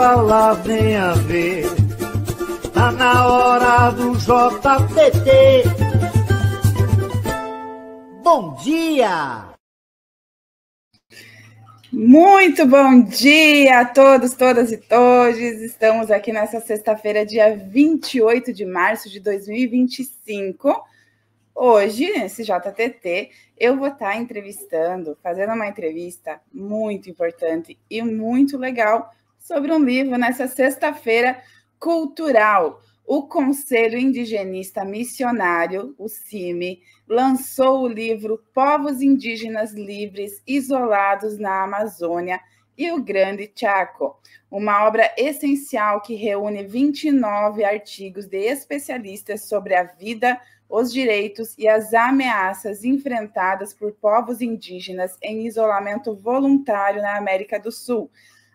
Bora lá, venha ver. Tá na hora do JTT. Bom dia! Muito bom dia a todos, todas e todos. Estamos aqui nessa sexta-feira, dia 28 de março de 2025. Hoje, nesse JTT, eu vou estar fazendo uma entrevista muito importante e muito legal sobre um livro nessa sexta-feira cultural. O Conselho Indigenista Missionário, o CIMI, lançou o livro Povos Indígenas Livres Isolados na Amazônia e o Grande Chaco, uma obra essencial que reúne 29 artigos de especialistas sobre a vida, os direitos e as ameaças enfrentadas por povos indígenas em isolamento voluntário na América do Sul.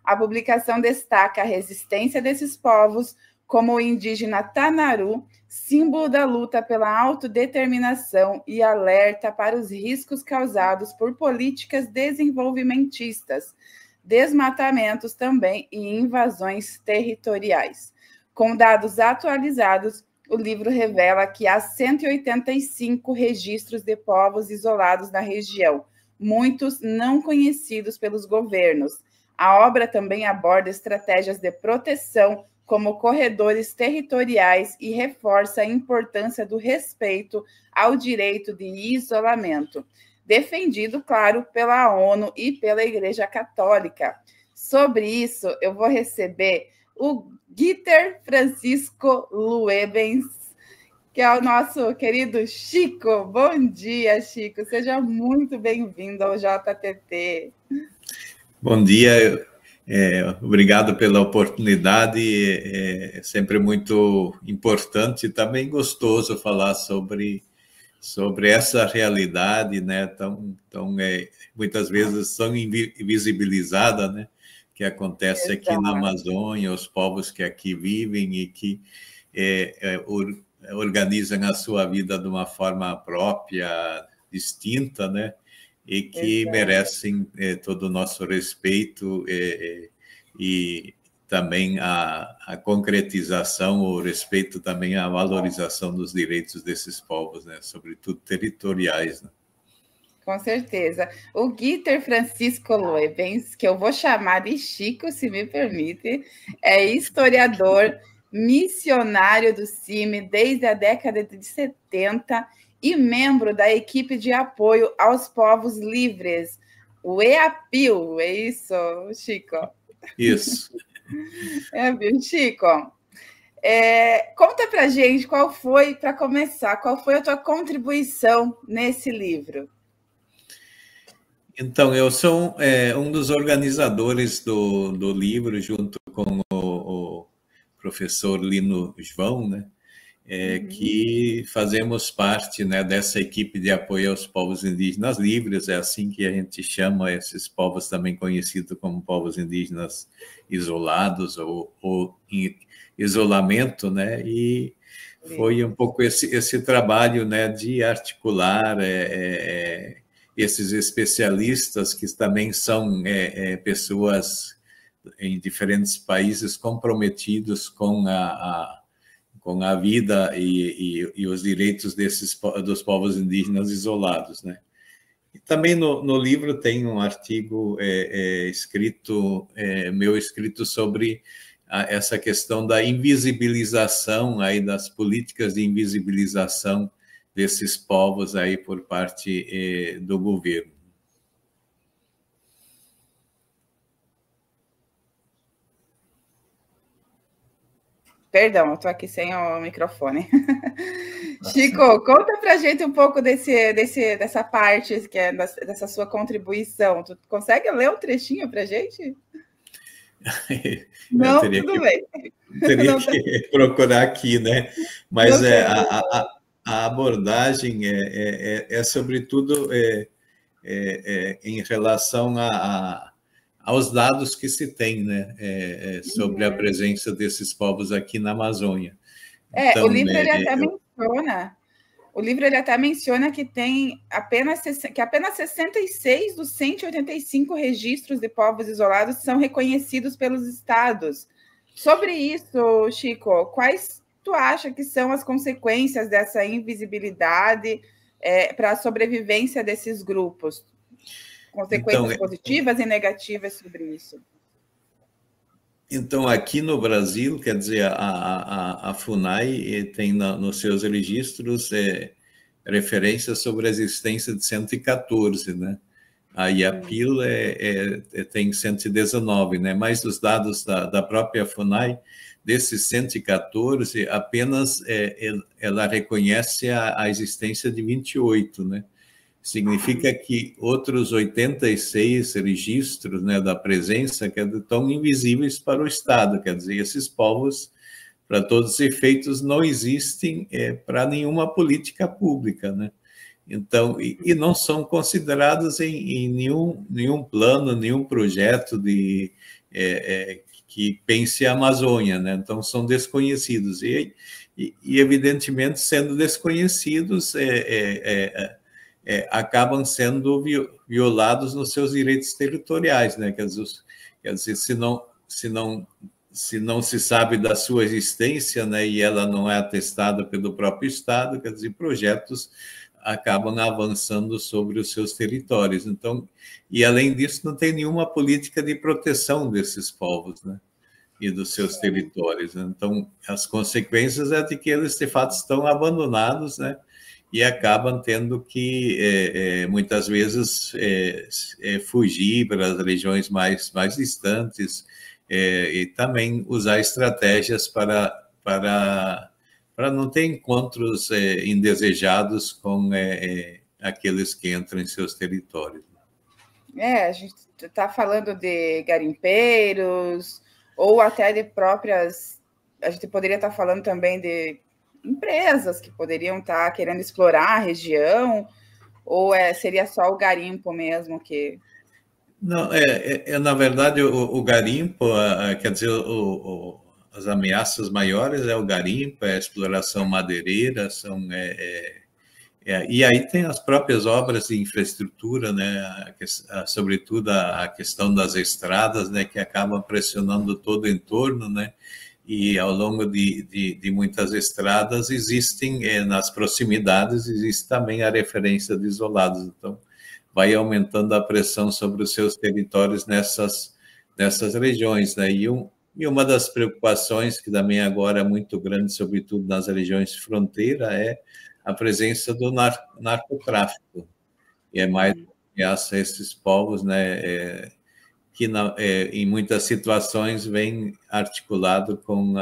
A publicação destaca a resistência desses povos, como o indígena Tanaru, símbolo da luta pela autodeterminação, e alerta para os riscos causados por políticas desenvolvimentistas, desmatamentos também e invasões territoriais. Com dados atualizados, o livro revela que há 185 registros de povos isolados na região, muitos não conhecidos pelos governos. A obra também aborda estratégias de proteção, como corredores territoriais, e reforça a importância do respeito ao direito de isolamento, defendido, claro, pela ONU e pela Igreja Católica. Sobre isso, eu vou receber o Guiter Francisco Luebens, que é o nosso querido Chico. Bom dia, Chico. Seja muito bem-vindo ao JTT. Bom dia, obrigado pela oportunidade. É sempre muito importante e também gostoso falar sobre essa realidade, né? Muitas vezes tão invisibilizada, né? Que acontece aqui na Amazônia, os povos que aqui vivem e que organizam a sua vida de uma forma própria, distinta, né? E que merecem todo o nosso respeito e também a concretização, o respeito também à valorização dos direitos desses povos, né? Sobretudo territoriais, né? Com certeza. O Guiter Francisco Luebens, que eu vou chamar de Chico, se me permite, é historiador, missionário do CIMI desde a década de 70 e membro da equipe de apoio aos povos livres, o EAPIL, é isso, Chico? Isso. Chico, conta pra gente para começar, qual foi a tua contribuição nesse livro? Então, eu sou um dos organizadores do livro, junto com o professor Lino João, né? Que fazemos parte, né, dessa equipe de apoio aos povos indígenas livres. É assim que a gente chama esses povos, também conhecidos como povos indígenas isolados ou em isolamento, né? E foi um pouco esse trabalho, né, de articular esses especialistas, que também são pessoas em diferentes países comprometidos com a vida e os direitos dos povos indígenas isolados, né? E também no livro tem um artigo escrito sobre essa questão da invisibilização, aí, das políticas de invisibilização desses povos aí por parte do governo. Perdão, eu estou aqui sem o microfone. Chico, conta para a gente um pouco dessa parte, que é dessa sua contribuição. Tu consegue ler um trechinho para a gente? Não, tudo bem. Teria que procurar aqui, né? Mas a abordagem é sobretudo em relação aos dados que se tem, né? Sobre a presença desses povos aqui na Amazônia. Então, o livro ele até menciona que tem apenas 66 dos 185 registros de povos isolados são reconhecidos pelos estados. Sobre isso, Chico, quais tu acha que são as consequências dessa invisibilidade para a sobrevivência desses grupos? Consequências Então, positivas e negativas sobre isso? Então, aqui no Brasil, quer dizer, a FUNAI tem nos seus registros referências sobre a existência de 114, né? A IAPIL tem 119, né? Mas os dados da própria FUNAI, desses 114, apenas ela reconhece a existência de 28, né? Significa que outros 86 registros, né, da presença estão invisíveis para o Estado, quer dizer, esses povos, para todos os efeitos, não existem para nenhuma política pública, né? Então, e não são considerados em nenhum plano, nenhum projeto que pense a Amazônia, né? Então, são desconhecidos. E evidentemente, sendo desconhecidos, acabam sendo violados nos seus direitos territoriais, né? Quer dizer, se não se sabe da sua existência, né, e ela não é atestada pelo próprio Estado, quer dizer, projetos acabam avançando sobre os seus territórios. Então, e além disso, não tem nenhuma política de proteção desses povos, né, e dos seus territórios. Então, as consequências é de que eles, de fato, estão abandonados, né, e acabam tendo que, muitas vezes, fugir para as regiões mais distantes, e também usar estratégias para não ter encontros indesejados com aqueles que entram em seus territórios. A gente está falando de garimpeiros, ou até de próprias... A gente poderia estar falando também de empresas que poderiam estar querendo explorar a região, ou seria só o garimpo mesmo que... Não, na verdade, o garimpo, quer dizer, as ameaças maiores é o garimpo, é a exploração madeireira, e aí tem as próprias obras de infraestrutura, né, sobretudo a questão das estradas, né, que acabam pressionando todo o entorno, né, e ao longo de muitas estradas existem, nas proximidades, existe também a referência de isolados, então vai aumentando a pressão sobre os seus territórios nessas regiões, né? E uma das preocupações que também agora é muito grande, sobretudo nas regiões de fronteira, é a presença do narcotráfico, e é mais ameaça a esses povos, né? Que em muitas situações vem articulado com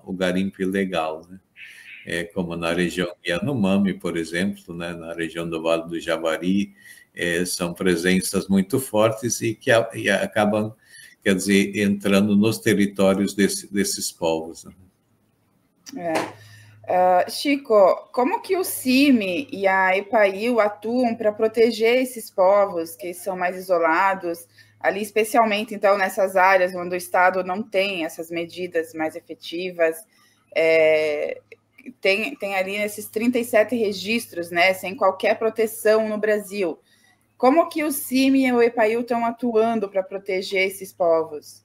o garimpo ilegal, né? Como na região Yanomami, por exemplo, né? Na região do Vale do Javari, são presenças muito fortes e acabam, quer dizer, entrando nos territórios desses povos, né? Chico, como que o CIMI e a EPAIL atuam para proteger esses povos que são mais isolados, ali especialmente, então, nessas áreas onde o Estado não tem essas medidas mais efetivas? Tem ali nesses 37 registros, né, sem qualquer proteção no Brasil. Como que o CIMI e o EPAIL estão atuando para proteger esses povos?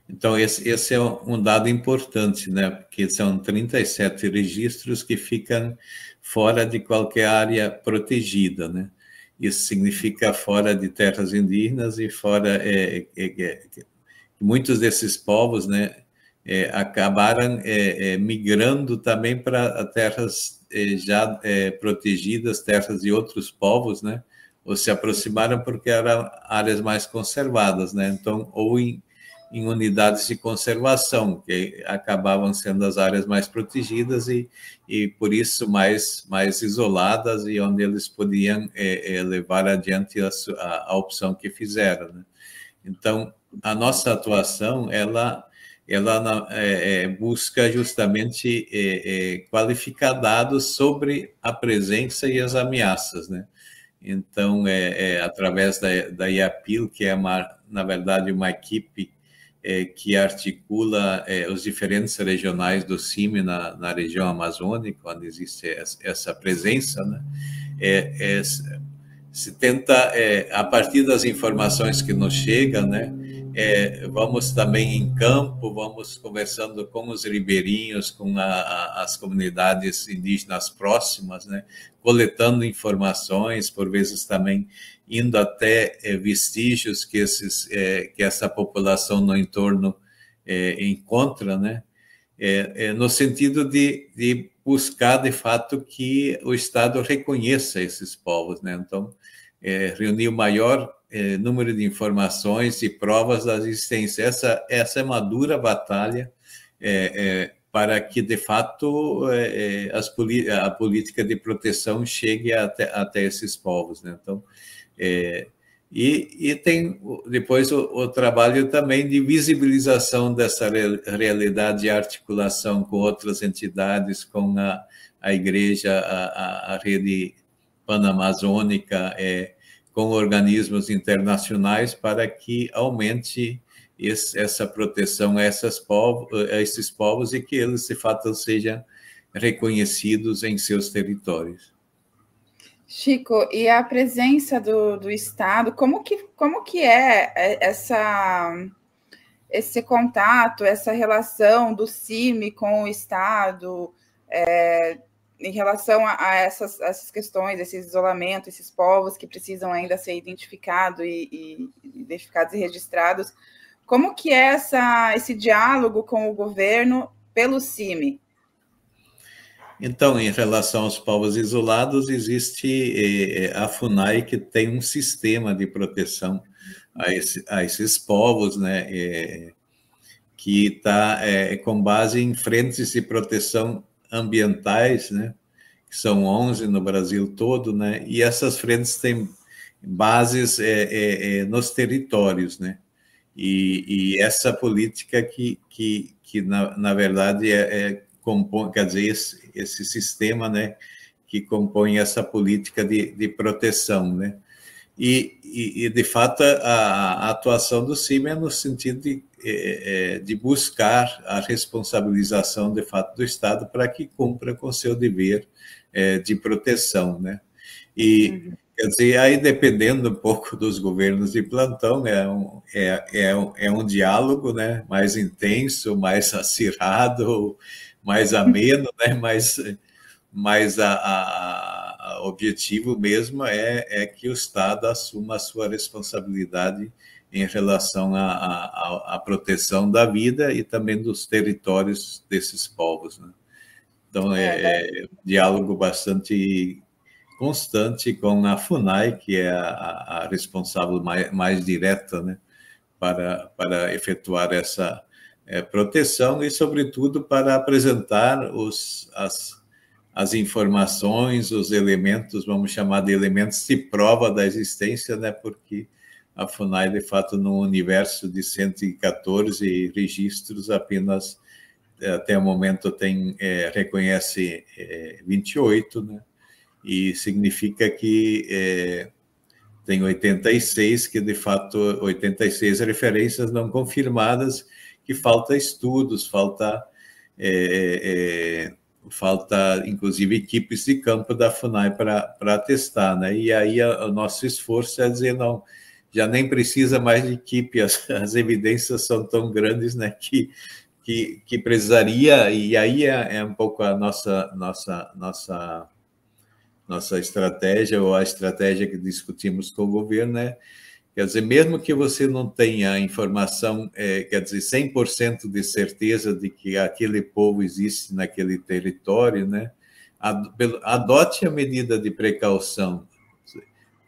Então, esse é um dado importante, né? Porque são 37 registros que ficam fora de qualquer área protegida, né? Isso significa fora de terras indígenas e fora... muitos desses povos, né, acabaram migrando também para terras já protegidas, terras de outros povos, né? Ou se aproximaram porque eram áreas mais conservadas, né? Então, ou em unidades de conservação, que acabavam sendo as áreas mais protegidas e por isso mais isoladas, e onde eles podiam levar adiante a opção que fizeram, né? Então, a nossa atuação, ela busca justamente qualificar dados sobre a presença e as ameaças, né? Então, através da IAPIL, que é, na verdade, uma equipe que articula os diferentes regionais do CIMI na região amazônica, onde existe essa presença, né? Se tenta, a partir das informações que nos chegam, né, vamos também em campo, vamos conversando com os ribeirinhos, com as comunidades indígenas próximas, né? Coletando informações, por vezes também indo até vestígios que essa população no entorno encontra, né? No sentido de buscar, de fato, que o Estado reconheça esses povos, né? Então, reunir o maior número de informações e provas da existência. Essa é uma dura batalha para que, de fato, a política de proteção chegue até esses povos, né? Então, e tem depois o trabalho também de visibilização dessa realidade e articulação com outras entidades, com a igreja, a rede panamazônica, com organismos internacionais, para que aumente essa proteção a esses povos e que eles, de fato, sejam reconhecidos em seus territórios. Chico, e a presença do Estado, como que é esse contato, essa relação do CIMI com o Estado, em relação a essas questões, esse isolamento, esses povos que precisam ainda ser identificados identificados e registrados? Como que é esse diálogo com o governo pelo CIMI? Então, em relação aos povos isolados, existe a FUNAI, que tem um sistema de proteção a esses povos, né, que está com base em frentes de proteção ambientais, né, que são 11 no Brasil todo, né, e essas frentes têm bases nos territórios, né, e essa política que na verdade compõe, quer dizer, esse sistema, né, que compõe essa política de proteção, né, e de fato a atuação do CIMI é no sentido de buscar a responsabilização de fato do Estado para que cumpra com seu dever de proteção, né, e quer dizer, aí dependendo um pouco dos governos de plantão, é um diálogo, né, mais intenso, mais acirrado, mais ameno, né? Mas o objetivo mesmo é que o Estado assuma a sua responsabilidade em relação à proteção da vida e também dos territórios desses povos, né? Então, um diálogo bastante constante com a FUNAI, que é a responsável mais direta, né, para efetuar essa proteção e, sobretudo, para apresentar as informações, os elementos, vamos chamar de elementos de prova da existência, né? Porque a FUNAI, de fato, no universo de 114 registros, apenas, até o momento, reconhece 28, né? E significa que tem 86, que, de fato, 86 referências não confirmadas, que falta estudos, falta inclusive equipes de campo da FUNAI para testar, né? E aí o nosso esforço é dizer, não, já nem precisa mais de equipe, as evidências são tão grandes, né, que precisaria, e aí é um pouco a nossa estratégia, ou a estratégia que discutimos com o governo, né? Quer dizer, mesmo que você não tenha informação, quer dizer, 100% de certeza de que aquele povo existe naquele território, né? Adote a medida de precaução,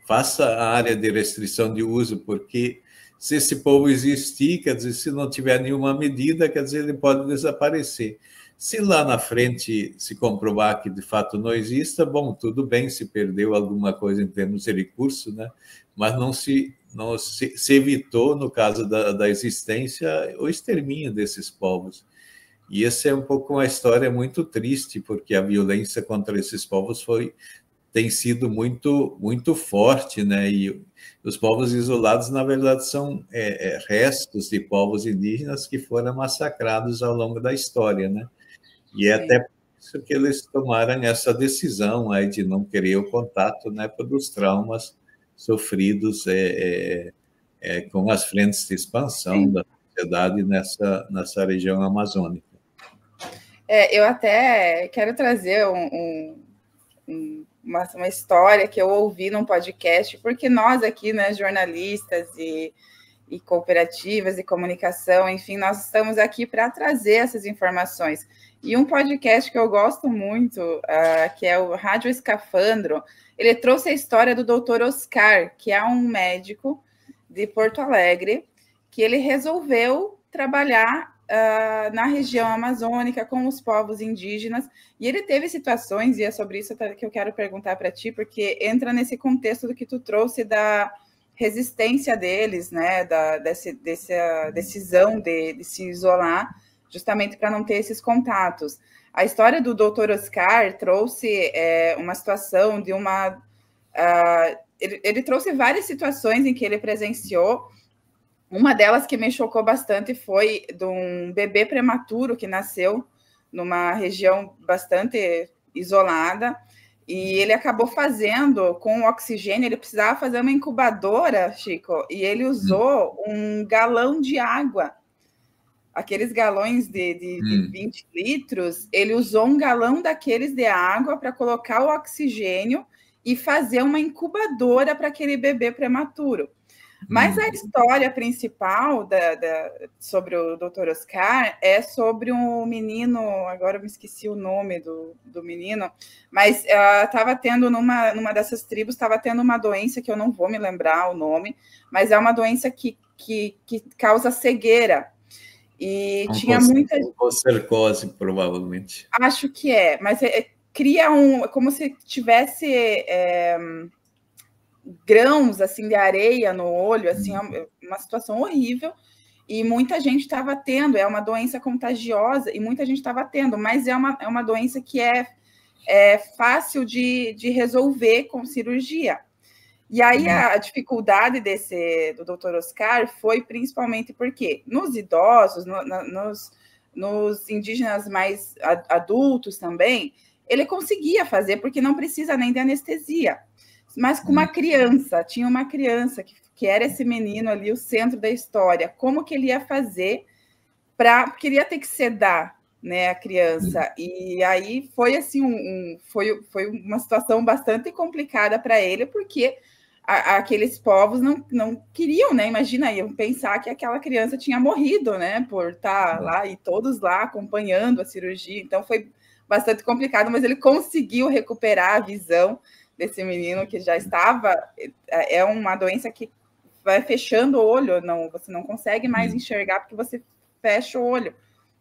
faça a área de restrição de uso, porque se esse povo existir, quer dizer, se não tiver nenhuma medida, quer dizer, ele pode desaparecer. Se lá na frente se comprovar que de fato não exista, bom, tudo bem, se perdeu alguma coisa em termos de recurso, né? Mas não se evitou, no caso da existência, o extermínio desses povos. E essa é um pouco uma história muito triste, porque a violência contra esses povos tem sido muito, muito forte, né? E os povos isolados, na verdade, são restos de povos indígenas que foram massacrados ao longo da história, né? E é até por isso que eles tomaram essa decisão aí de não querer o contato, né, pelos traumas sofridos com as frentes de expansão da sociedade nessa região amazônica. Eu até quero trazer uma história que eu ouvi num podcast, porque nós aqui, né, jornalistas e cooperativas e comunicação, enfim, nós estamos aqui para trazer essas informações. E um podcast que eu gosto muito, que é o Rádio Escafandro, ele trouxe a história do Dr. Oscar, que é um médico de Porto Alegre, que ele resolveu trabalhar na região amazônica com os povos indígenas, e ele teve situações, e é sobre isso que eu quero perguntar para ti, porque entra nesse contexto do que tu trouxe da resistência deles, né, dessa decisão de se isolar, justamente para não ter esses contatos. A história do Dr. Oscar trouxe uma situação de uma... ele trouxe várias situações em que ele presenciou. Uma delas que me chocou bastante foi de um bebê prematuro que nasceu numa região bastante isolada, e ele acabou fazendo com o oxigênio, ele precisava fazer uma incubadora, Chico, e ele usou um galão de água. Aqueles galões de 20 litros, ele usou um galão daqueles de água para colocar o oxigênio e fazer uma incubadora para aquele bebê prematuro. Mas a história principal sobre o Dr. Oscar é sobre um menino, agora eu me esqueci o nome do menino, mas estava tendo numa dessas tribos, estava tendo uma doença que eu não vou me lembrar o nome, mas é uma doença que causa cegueira. E tinha muita... Cercose, provavelmente. Acho que mas cria como se tivesse... grãos assim de areia no olho, assim, uma situação horrível, e muita gente estava tendo, é uma doença contagiosa, e muita gente estava tendo, mas é uma doença que é fácil de resolver com cirurgia. E aí a dificuldade do Dr. Oscar foi principalmente porque nos idosos, nos indígenas mais adultos também, ele conseguia fazer, porque não precisa nem de anestesia. Mas com uma criança, tinha uma criança que era esse menino ali, o centro da história. Como que ele ia fazer porque ele ia ter que sedar, né, a criança? E aí foi assim, foi uma situação bastante complicada para ele, porque aqueles povos não queriam, né? Imagina, iam pensar que aquela criança tinha morrido, né, por estar lá, e todos lá acompanhando a cirurgia. Então foi bastante complicado, mas ele conseguiu recuperar a visão desse menino que já estava... É uma doença que vai fechando o olho, você não consegue mais enxergar porque você fecha o olho.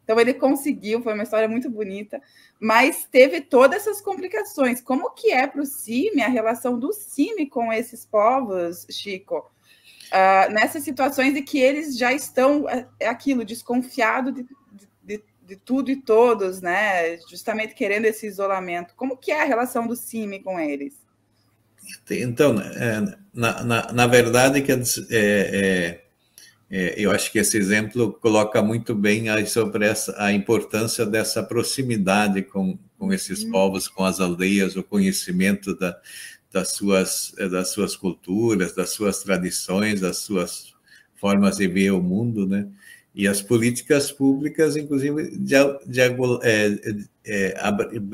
Então ele conseguiu, foi uma história muito bonita, mas teve todas essas complicações. Como que é para o CIMI, a relação do CIMI com esses povos, Chico? Nessas situações de que eles já estão, aquilo, desconfiado de tudo e todos, né? Justamente querendo esse isolamento. Como que é a relação do CIMI com eles? Então, na verdade, eu acho que esse exemplo coloca muito bem sobre a importância dessa proximidade com esses povos, com as aldeias, o conhecimento das suas culturas, das suas tradições, das suas formas de ver o mundo, né? E as políticas públicas, inclusive,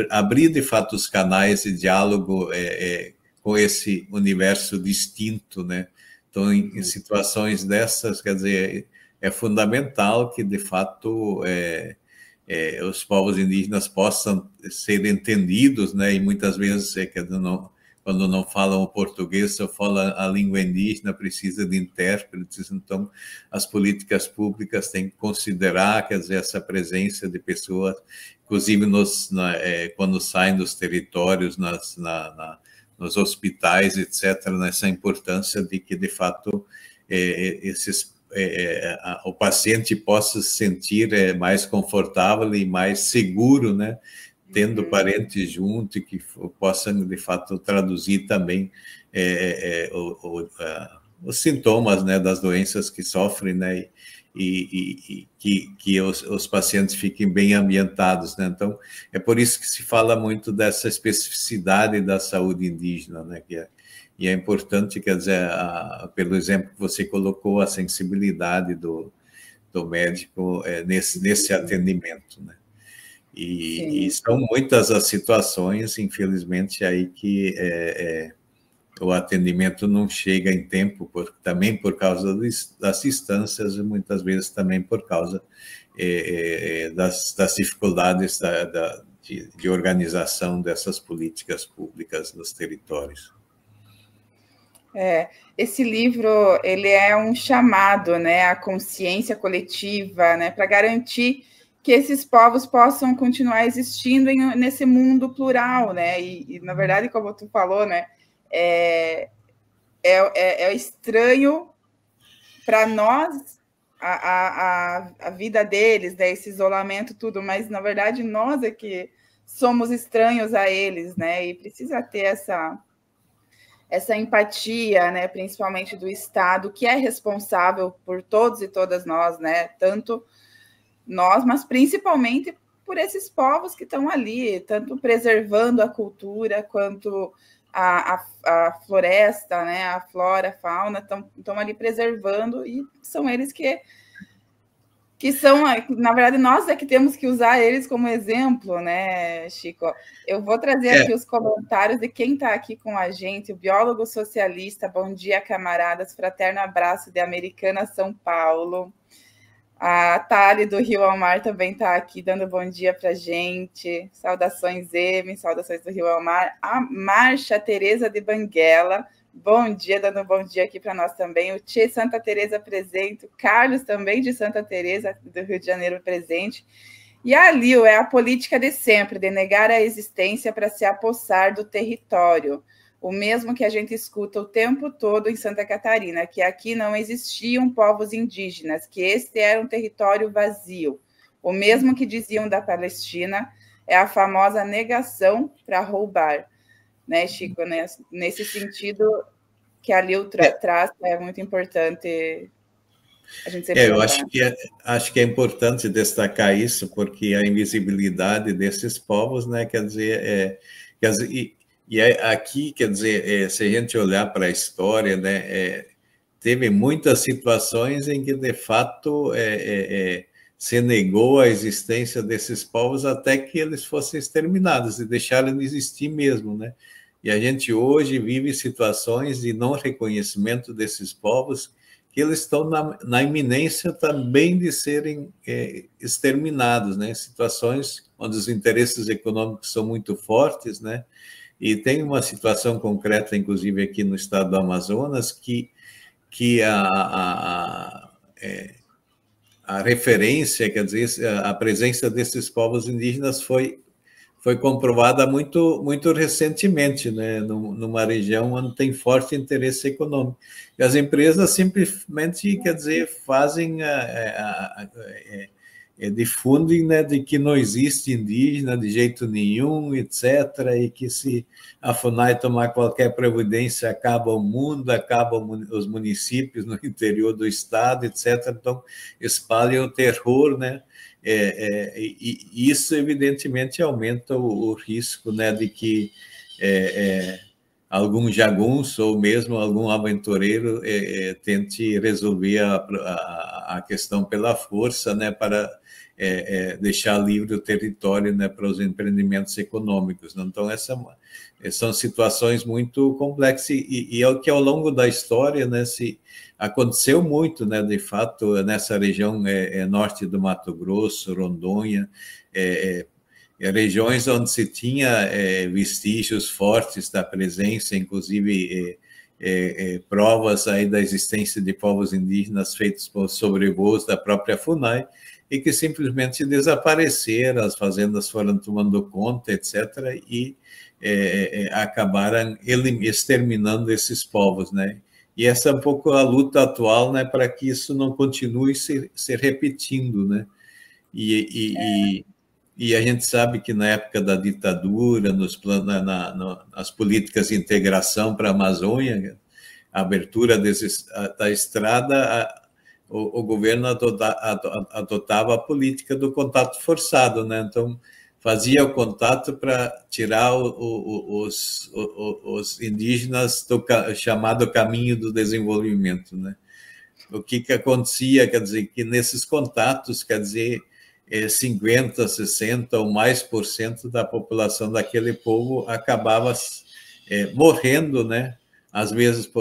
abrir de fato os canais de diálogo com esse universo distinto, né? Então, em situações dessas, quer dizer, é fundamental que, de fato, os povos indígenas possam ser entendidos, né? E muitas vezes, quando não falam o português, ou falam a língua indígena, precisa de intérpretes. Então, as políticas públicas têm que considerar, quer dizer, essa presença de pessoas, inclusive quando saem dos territórios, nos hospitais, etc., nessa importância de que, de fato, o paciente possa se sentir mais confortável e mais seguro, né? Tendo parentes junto e que possam, de fato, traduzir também os sintomas, né, das doenças que sofrem, né? E que os pacientes fiquem bem ambientados, né? Então, é por isso que se fala muito dessa especificidade da saúde indígena, né? E é importante, quer dizer, pelo exemplo que você colocou, a sensibilidade do médico nesse atendimento, né? E são muitas as situações, infelizmente, aí que o atendimento não chega em tempo, também por causa das distâncias e muitas vezes também por causa das dificuldades de organização dessas políticas públicas nos territórios. Esse livro, ele é um chamado, né, à consciência coletiva, né, para garantir que esses povos possam continuar existindo nesse mundo plural, né, e na verdade, como tu falou, né, é estranho para nós a vida deles, né, esse isolamento, tudo, mas na verdade nós é que somos estranhos a eles, né, e precisa ter essa empatia, né, principalmente do Estado, que é responsável por todos e todas nós, né, tanto nós, mas principalmente por esses povos que estão ali, tanto preservando a cultura, quanto a floresta, né, a flora, a fauna, estão ali preservando, e são eles que são, na verdade, nós é que temos que usar eles como exemplo, né, Chico? Eu vou trazer aqui os comentários de quem está aqui com a gente, o biólogo socialista, bom dia, camaradas, fraterno abraço de Americana, São Paulo. A Thali do Rio ao Mar também está aqui, dando bom dia para a gente. Saudações, saudações do Rio ao Mar. A Marcha Tereza de Banguela, bom dia, dando um bom dia aqui para nós também. O Tchê Santa Teresa presente, o Carlos também de Santa Teresa, do Rio de Janeiro presente. E a Lil é a política de sempre, de negar a existência para se apossar do território. O mesmo que a gente escuta o tempo todo em Santa Catarina, que aqui não existiam povos indígenas, que este era um território vazio. O mesmo que diziam da Palestina é a famosa negação para roubar. Né, Chico? Nesse sentido que a Lil traz, é muito importante a gente sempre eu acho que é importante destacar isso, porque a invisibilidade desses povos, né, quer dizer, aqui, quer dizer, se a gente olhar para a história, né, teve muitas situações em que, de fato, se negou a existência desses povos até que eles fossem exterminados e deixaram de existir mesmo, né? E a gente hoje vive situações de não reconhecimento desses povos, que eles estão na iminência também de serem exterminados, né? Situações onde os interesses econômicos são muito fortes, né? E tem uma situação concreta, inclusive aqui no estado do Amazonas, que a referência, quer dizer, a presença desses povos indígenas foi comprovada muito recentemente, né, numa região onde tem forte interesse econômico. E as empresas simplesmente, quer dizer, fazem, difundem, né, de que não existe indígena de jeito nenhum, etc., e que se a FUNAI tomar qualquer providência, acaba o mundo, acabam os municípios no interior do estado, etc., então espalham o terror, né? E isso, evidentemente, aumenta o risco, né, de que algum jagunço ou mesmo algum aventureiro tente resolver a questão pela força, né, para deixar livre o território, né, para os empreendimentos econômicos. Então, são situações muito complexas e é o que, ao longo da história, né, aconteceu muito, né, de fato, nessa região norte do Mato Grosso, Rondônia, regiões onde se tinha vestígios fortes da presença, inclusive provas aí da existência de povos indígenas feitos por sobrevoos da própria FUNAI, e que simplesmente desapareceram, as fazendas foram tomando conta, etc., e acabaram exterminando esses povos, né? E essa é um pouco a luta atual, né, para que isso não continue se repetindo, né? E a gente sabe que na época da ditadura, nas políticas de integração para a Amazônia, a abertura da estrada, o governo adotava a política do contato forçado, né? Então, fazia o contato para tirar os indígenas do chamado caminho do desenvolvimento, né? O que acontecia, quer dizer, que nesses contatos, quer dizer, 50, 60 ou mais por cento da população daquele povo acabava morrendo, né? Às vezes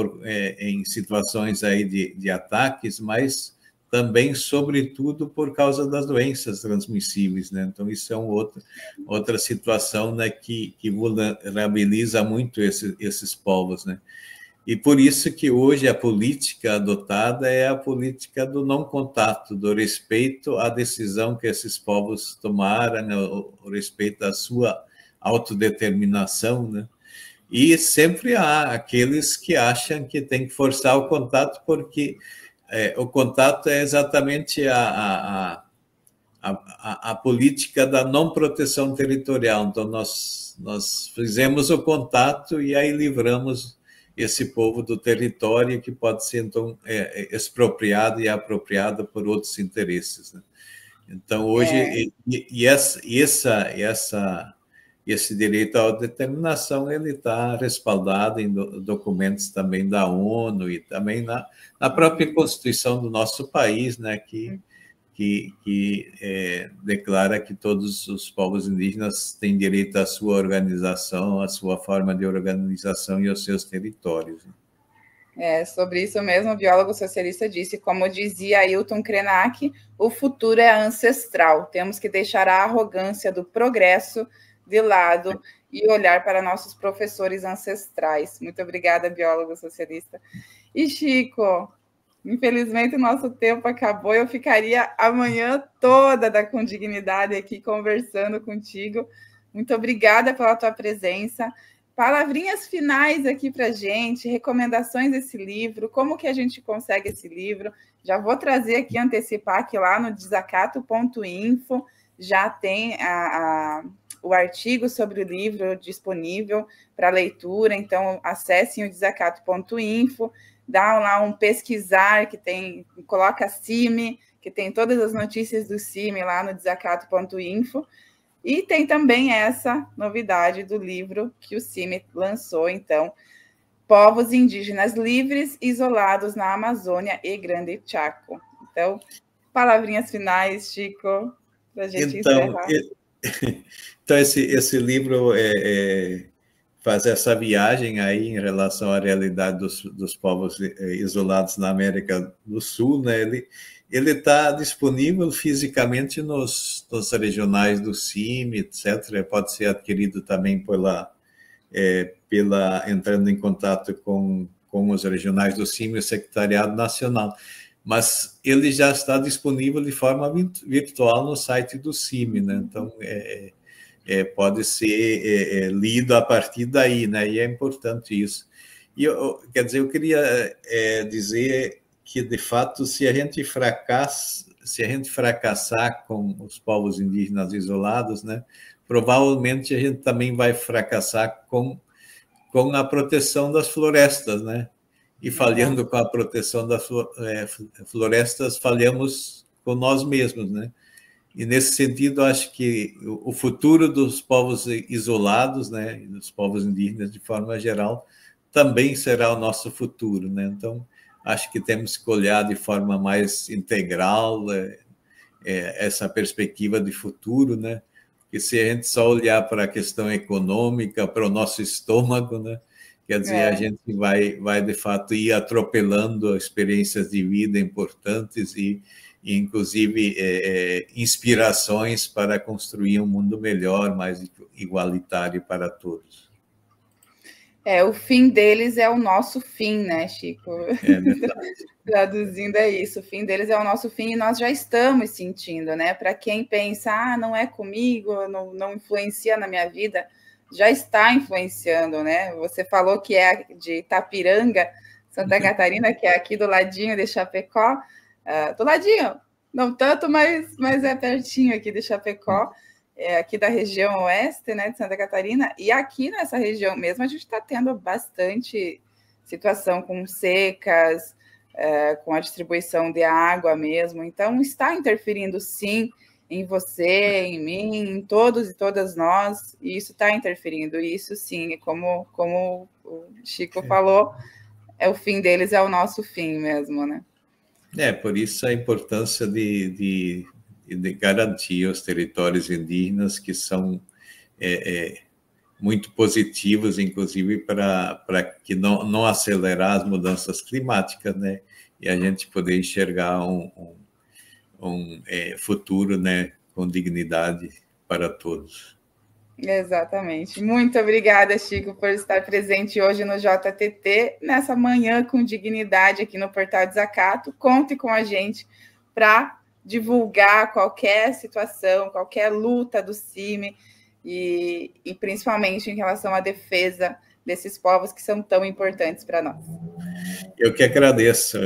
em situações aí de ataques, mas também, sobretudo, por causa das doenças transmissíveis, né? Então, isso é outra situação, né, que vulnerabiliza muito esses povos, né? E por isso que hoje a política adotada é a política do não contato, do respeito à decisão que esses povos tomaram, né, o respeito à sua autodeterminação, né? E sempre há aqueles que acham que tem que forçar o contato, porque o contato é exatamente a política da não proteção territorial. Então, nós fizemos o contato e aí livramos esse povo do território que pode ser, então, expropriado e apropriado por outros interesses, né? Então, hoje, esse direito à autodeterminação, ele está respaldado em documentos também da ONU e também na própria Constituição do nosso país, né, que declara que todos os povos indígenas têm direito à sua organização, à sua forma de organização e aos seus territórios. Sobre isso mesmo, o biólogo socialista disse, como dizia Ailton Krenak, o futuro é ancestral, temos que deixar a arrogância do progresso de lado e olhar para nossos professores ancestrais. Muito obrigada, biólogo socialista. E Chico, infelizmente o nosso tempo acabou, eu ficaria a manhã toda com dignidade aqui conversando contigo. Muito obrigada pela tua presença. Palavrinhas finais aqui para a gente, recomendações desse livro, como que a gente consegue esse livro. Já vou trazer aqui, antecipar que lá no desacato.info já tem o artigo sobre o livro disponível para leitura, então acessem o desacato.info, dá lá um pesquisar que tem, coloca CIMI, que tem todas as notícias do CIMI lá no desacato.info, e tem também essa novidade do livro que o CIMI lançou, então, Povos Indígenas Livres, Isolados na Amazônia e Grande Chaco. Então, palavrinhas finais, Chico, para a gente encerrar. Então, esse livro faz essa viagem aí em relação à realidade dos povos isolados na América do Sul, né? Ele está disponível fisicamente nos regionais do CIMI, etc. Pode ser adquirido também entrando em contato com os regionais do CIMI, o Secretariado Nacional. Mas ele já está disponível de forma virtual no site do CIMI, né? Então, pode ser lido a partir daí, né? E é importante isso. E quer dizer, eu queria dizer que, de fato, se a gente fracassar com os povos indígenas isolados, né, provavelmente a gente também vai fracassar com a proteção das florestas, né? E falhando com a proteção das florestas, falhamos com nós mesmos, né? E, nesse sentido, acho que o futuro dos povos isolados, né, e dos povos indígenas, de forma geral, também será o nosso futuro, né? Então, acho que temos que olhar de forma mais integral essa perspectiva de futuro, né? Porque se a gente só olhar para a questão econômica, para o nosso estômago, né? Quer dizer, a gente vai, de fato, ir atropelando experiências de vida importantes e inclusive, inspirações para construir um mundo melhor, mais igualitário para todos. O fim deles é o nosso fim, né, Chico? É verdade. Traduzindo, é isso. O fim deles é o nosso fim e nós já estamos sentindo, né? Para quem pensa, não é comigo, não influencia na minha vida, já está influenciando, né? Você falou que é de Itapiranga, Santa Catarina, que é aqui do ladinho de Chapecó. Do ladinho, não tanto, mas é pertinho aqui de Chapecó. Aqui da região oeste, né, de Santa Catarina, e aqui nessa região mesmo a gente está tendo bastante situação com secas, com a distribuição de água mesmo, então está interferindo sim em você, em mim, em todos e todas nós, e isso está interferindo. E isso sim, como o Chico falou, o fim deles é o nosso fim mesmo, né? Por isso a importância de garantir os territórios indígenas, que são muito positivos, inclusive para que não acelerar as mudanças climáticas, né? E a gente poder enxergar um futuro, né, com dignidade para todos. Exatamente. Muito obrigada, Chico, por estar presente hoje no JTT, nessa manhã com dignidade aqui no Portal Desacato. Conte com a gente para divulgar qualquer situação, qualquer luta do CIMI, e principalmente em relação à defesa desses povos que são tão importantes para nós. Eu que agradeço.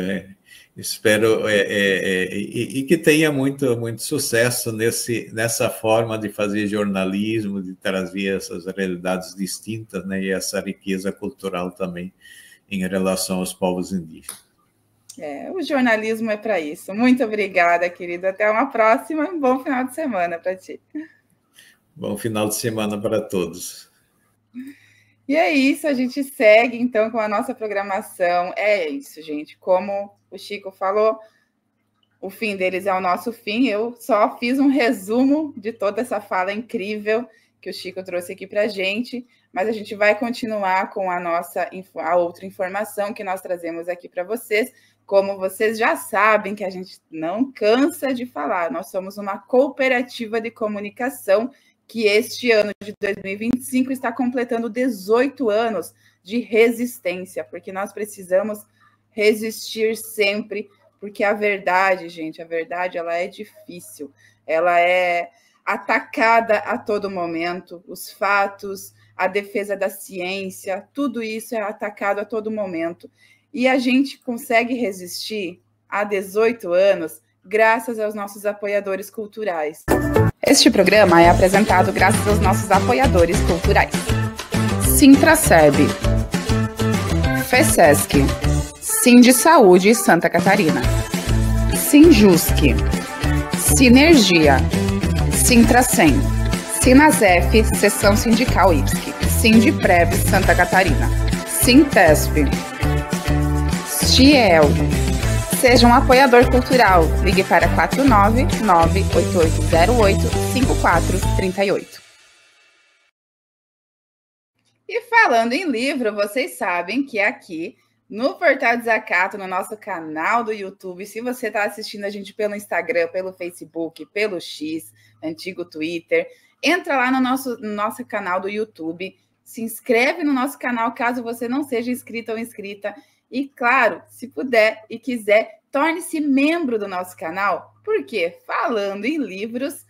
Espero e que tenha muito sucesso nessa forma de fazer jornalismo, de trazer essas realidades distintas, né, e essa riqueza cultural também em relação aos povos indígenas. O jornalismo é para isso. Muito obrigada, querido. Até uma próxima e um bom final de semana para ti. Bom final de semana para todos. E é isso, a gente segue então com a nossa programação. É isso, gente. Como o Chico falou, o fim deles é o nosso fim. Eu só fiz um resumo de toda essa fala incrível que o Chico trouxe aqui para a gente, mas a gente vai continuar com a outra informação que nós trazemos aqui para vocês. Como vocês já sabem, que a gente não cansa de falar, nós somos uma cooperativa de comunicação que este ano de 2025 está completando 18 anos de resistência, porque nós precisamos resistir sempre, porque a verdade, gente, a verdade, ela é difícil, ela é atacada a todo momento, os fatos, a defesa da ciência, tudo isso é atacado a todo momento. E a gente consegue resistir há 18 anos graças aos nossos apoiadores culturais. Este programa é apresentado graças aos nossos apoiadores culturais. Sintraceb, FESESC, Sind Saúde Santa Catarina, Sinjusc, Sinergia, Sintracem, Sinasef, Seção Sindical IPSC, Sindprev Santa Catarina, Sintesp, Stiel. Seja um apoiador cultural. Ligue para 499-8808-5438. E falando em livro, vocês sabem que aqui no Portal Desacato, no nosso canal do YouTube, se você está assistindo a gente pelo Instagram, pelo Facebook, pelo X, antigo Twitter, entra lá no nosso canal do YouTube, se inscreve no nosso canal caso você não seja inscrito ou inscrita. E, claro, se puder e quiser, torne-se membro do nosso canal, porque, falando em livros,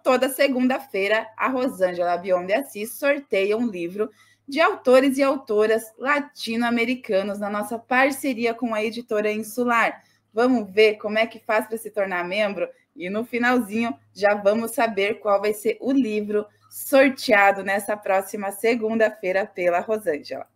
toda segunda-feira, a Rosângela Biondi Assis sorteia um livro de autores e autoras latino-americanos na nossa parceria com a Editora Insular. Vamos ver como é que faz para se tornar membro? E no finalzinho já vamos saber qual vai ser o livro sorteado nessa próxima segunda-feira pela Rosângela.